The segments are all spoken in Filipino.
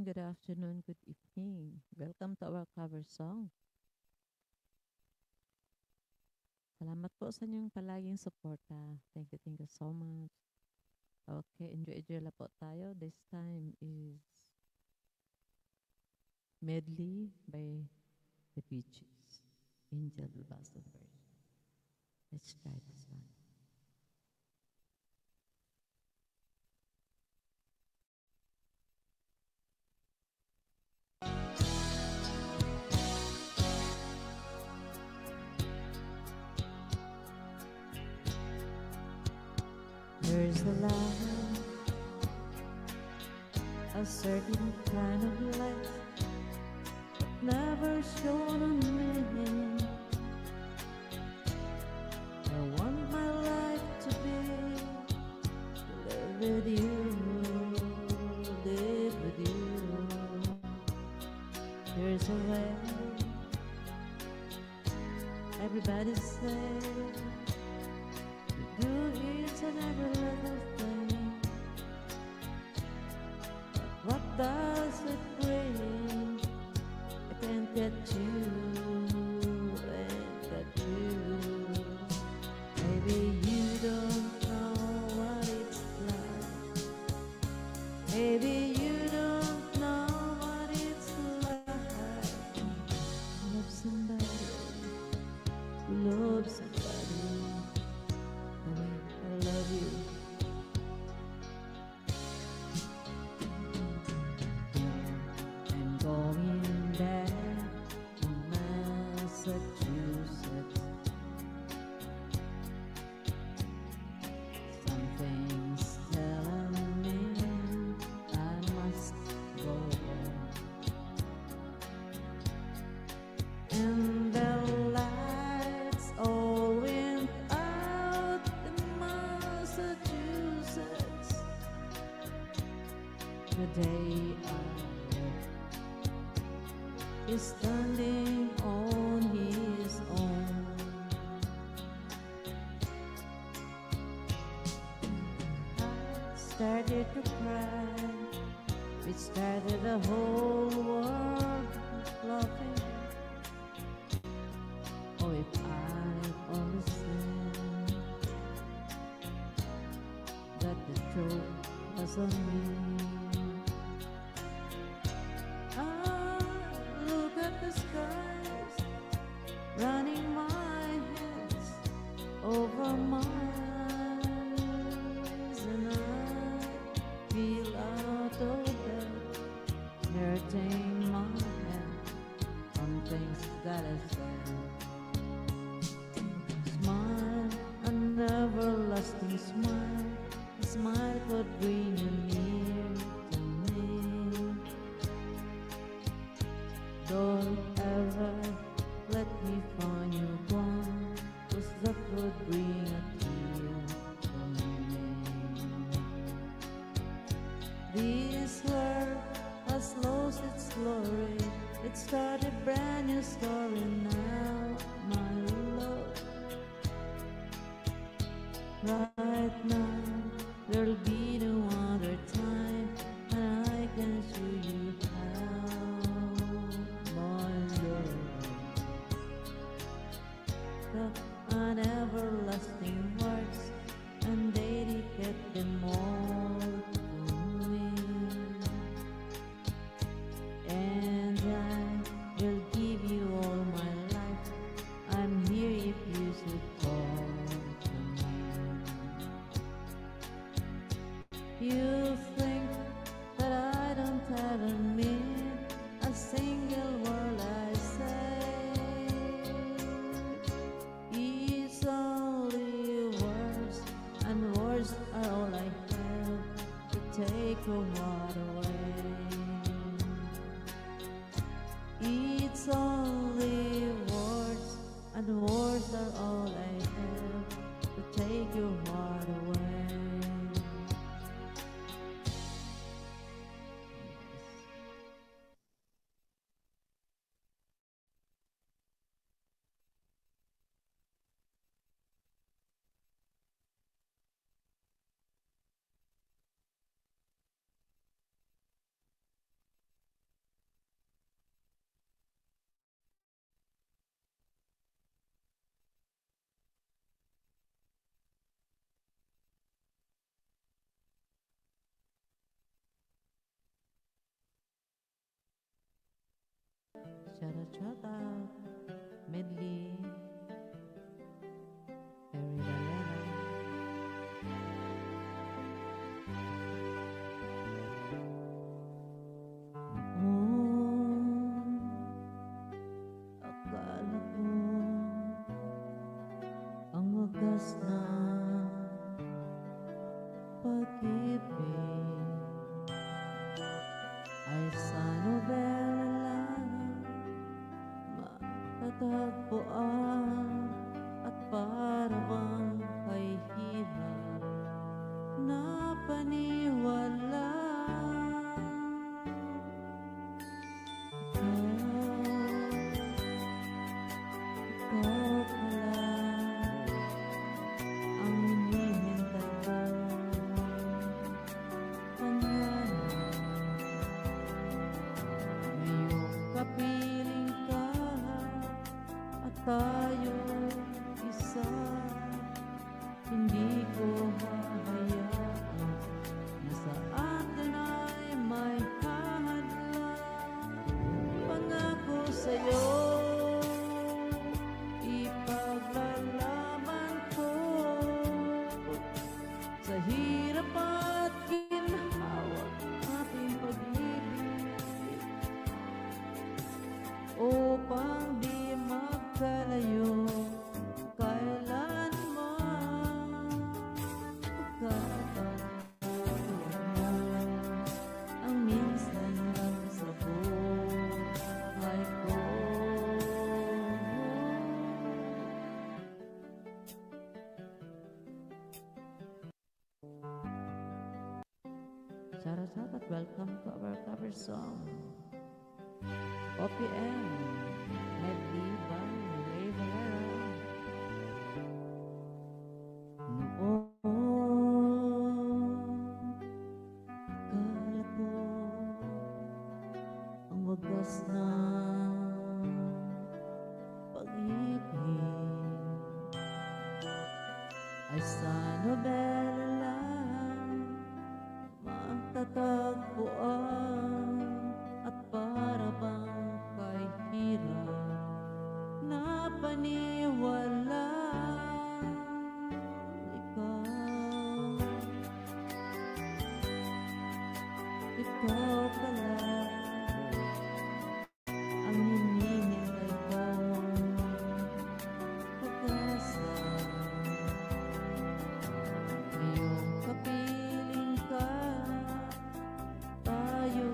morning, good afternoon, good evening. Welcome to our cover song. Salamat po sa inyong palaging suporta. Thank you so much. Okay, enjoy lang po tayo. This time is medley by the Beaches. Angel Blossom version. Let's try this one. There's a life, a certain kind of life never shown on me. I want my life to be to live with you, live with you. There's a way, everybody say, to do each and every little thing. But what does it bring? I can't get you, ain't got you. Maybe you don't know what it's like. Maybe you don't know what it's like to love somebody, to love somebody the way I love you. I'm going back to Massachusetts. Something's telling me I must go there. And the lights all went out in Massachusetts the day I left. He's standing on his own. I started to cry. We started the whole world laughing. Oh, if I'd only seen that the joke was on me. Look at the skies, running my hands over my eyes, and I feel out of bed, hurting my head on things that I said. Smile, an everlasting smile, a smile could bring you near to me. Don't ever let me find you gone, 'cause that would bring a tear from me. This world has lost its glory. It started a brand new story now, my love. Right now, there'll be no other time, and I can show you how, my love. The everlasting words, and dedicate them all to me. And I will give you all my life. I'm here if you should call to me. You think that I don't have a minute, a single word I say. It's only words, and words are all I have to take your heart away. It's only words, and words are all I have to take your heart away. Shout out, Medley, Harry Valera. Akala ko ang wagas na pag-ibig ay sa nobela matatagpuan at para bang kay hirap na paniwala. Ikaw pala ang hinihintay ko, pangarap. Ngayong kapiling ka at tayo isa, hindi ko hahayaan na sa atin ay may hadlang. Pangako sa'yo, ipaglalaban ko sa hirap at ginhawa ating pag-ibig, upang di magkalayo kailanman. Pagkatapos ang minsan lang sa buhay ko. Shout out, welcome to our cover song, OPM, Medley by Ray Valera. Noon, akala ko ang wagas na pag-ibig ay sa nobela lang matatagpuan at para bang kay hirap na paniwala. Ikaw pala ang hinihintay ko, pag-asa. Ngayong kapiling ka, tayo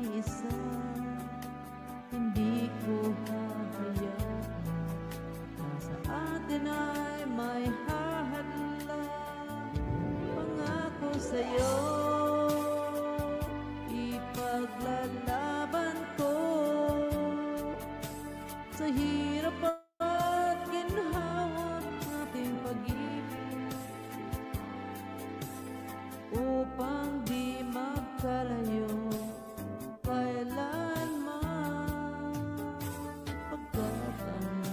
isa, hindi ko hahayaan na sa atin ay may hahadlang. Pangako sa'yo, ipaglalaban ko sa hirap at ginhawa ating pag-ibig, upang di magkalayo kailanman. Pagkat ang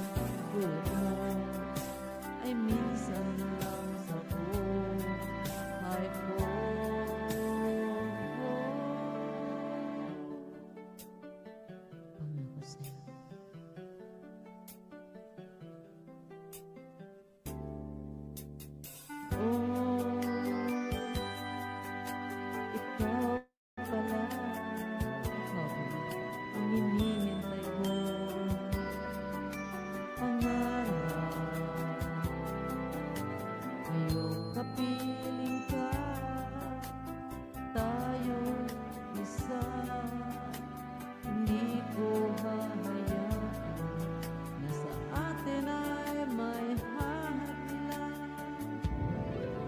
gulat mo ay minsan lang sa buhay ko. Pangako sa'yo, ikaw pala ang hinihintay ko, pangarap. Ngayong kapiling ka, tayo isa, hindi ko hahayaan na sa atin ay may hadlang.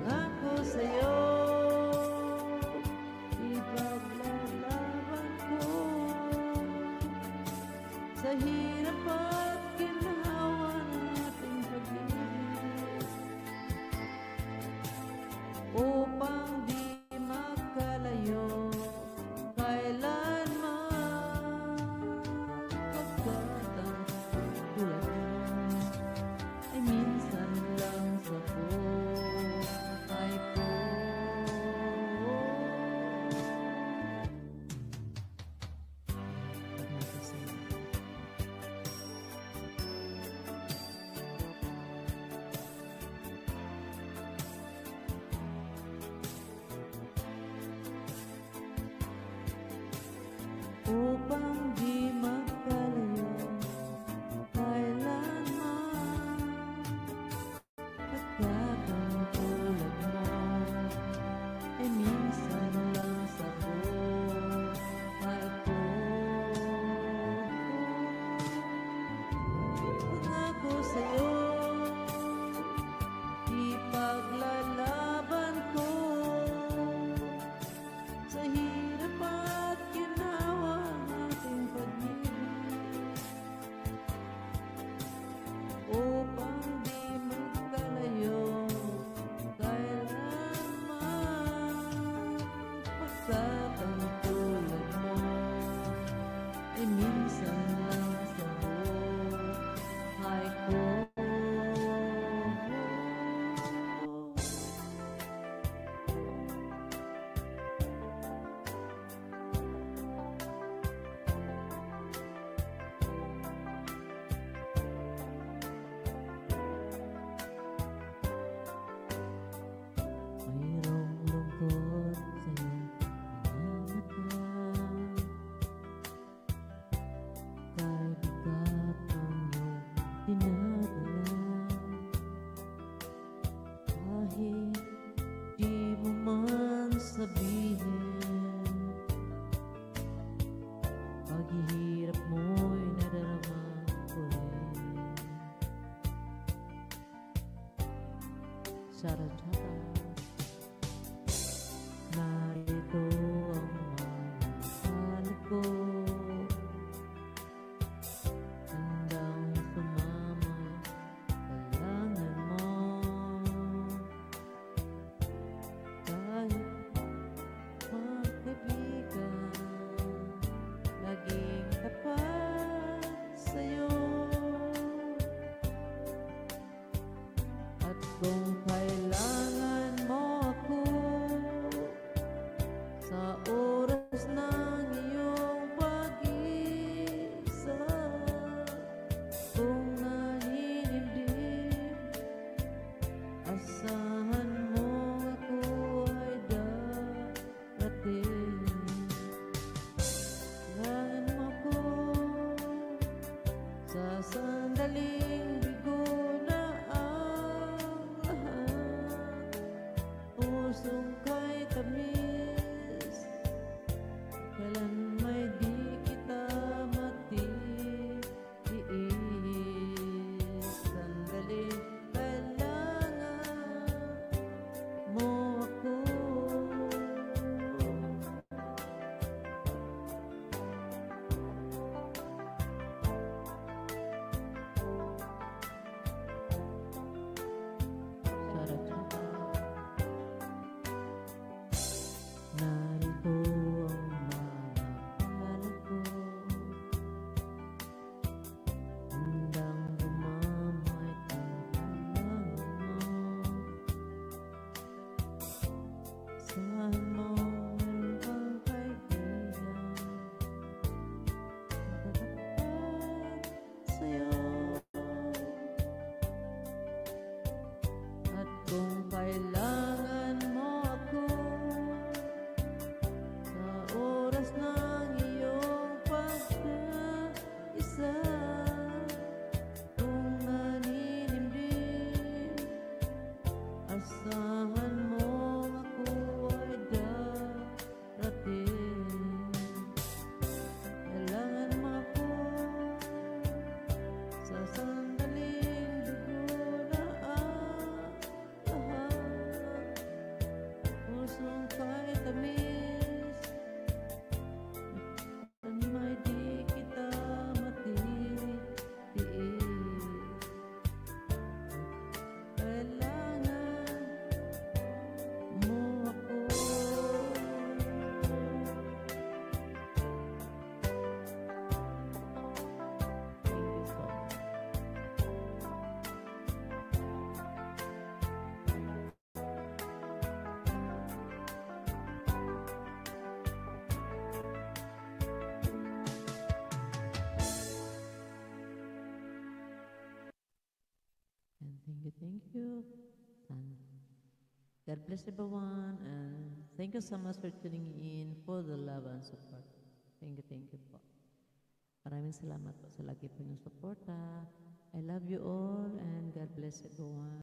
Pangako sa'yo, ipaglalaban ko sa hirap at ginhawa nating pag-ibig, upang di magkalayo kailanman. Pagkat ang tulad mo ay minsan lang sa buhay ko. Pangako sa'yo, upang di magkalayo kailanman. Pagkatang tulad mo ay minsan lang sa buhay ko. Pangako sa'yo, ipaglalaban ko sa hirap at ginawa nating pag-ibig, upang di magkalayo kailanman. Pagkatang tulad mo ay minsan lang sa buhay ko. Mayroong lungkot sa iyong mga mata, kahit bigat ang iyong dinadala, kahit di mo man sabihin, paghihirap mo'y nadarama ko rin. Sarajata, narito ang mga ko, handang sumama, kailangan mo. Kahit magkaibigan, laging tapat sa'yo. At kung kailangan mo ako sa oras ng iyong pag-isa, kung naninimdim, asahan mo ako ay darating. Kailangan mo ako sa sandaling bigo na ang lahat, pusong kay tamis, kailan may di kita matiis. Sandali, kailangan mo ako. Sarajata, narito ang mga ko, handang gumamay kung kailangan mo. Saan mo meron kang kaibigan, matatapat sa'yo. At kung kailangan mo ako sa oras ng iyong pagkaisa, kung naninimdim, asahan mo ako ay darating. Kailangan mo ako sa sandaling dugo na ang lahat, pusong kay tamis, kailan may di kita matiis. Kailangan mo ako. Thank you so much. And thank you. And God bless everyone, and thank you so much for tuning in for the love and support. Thank you po. Maraming salamat po sa lagi po yung suporta. I love you all and God bless everyone.